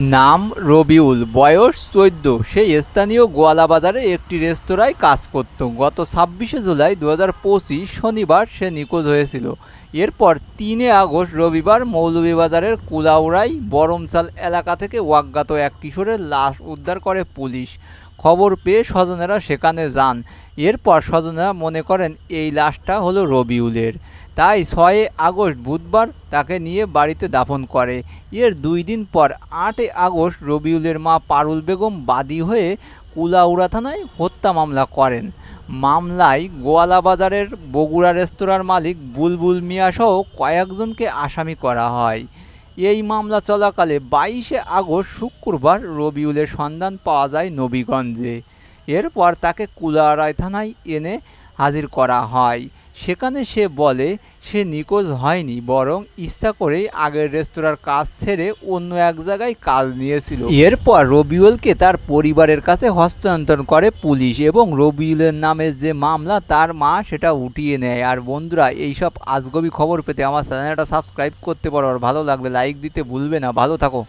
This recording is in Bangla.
নাম রবিউল, বয়স ১৪। সে স্থানীয় গোয়ালাবাজারে একটি রেস্তোরাঁয় কাজ করত। গত ২৬শে জুলাই ২০২৫ শনিবার সে নিখোঁজ হয়েছিল। এরপর ৩ আগস্ট রবিবার মৌলভীবাজারের কুলাউড়ায় বরমচাল এলাকা থেকে অজ্ঞাত এক কিশোরের লাশ উদ্ধার করে পুলিশ। খবর পেয়ে স্বজনেরা সেখানে যান। এরপর স্বজনেরা মনে করেন এই লাশটা হলো রবিউলের। তাই ৬ আগস্ট বুধবার তাকে নিয়ে বাড়িতে দাফন করে। এর ২ দিন পর ৮ আগস্ট রবিউলের মা পারুল বেগম বাদী হয়ে কুলাউড়া থানায় হত্যা মামলা করেন। মামলায় গোয়ালাবাজারের বগুড়া রেস্তোরাঁর মালিক বুলবুল মিয়াসহ কয়েকজনকে আসামি করা হয়। এই মামলা চলাকালে ২২ আগস্ট শুক্রবার রবিউলের সন্ধান পাওয়া যায় নবীগঞ্জে। এরপর তাকে কুলাউড়া থানায় এনে হাজির করা হয়। সেখানে সে বলে সে নিখোঁজ হয়নি, বরং ইচ্ছা করেই আগের রেস্তোরাঁর কাজ ছেড়ে অন্য এক জায়গায় কাজ নিয়েছিল। এরপর রবিউলকে তার পরিবারের কাছে হস্তান্তর করে পুলিশ এবং রবিউলের নামে যে মামলা তার মা সেটা উঠিয়ে নেয়। আর বন্ধুরা, এইসব আজগবি খবর পেতে আমার চ্যানেলটা সাবস্ক্রাইব করতে পারো। আর ভালো লাগলে লাইক দিতে ভুলবে না। ভালো থাকো।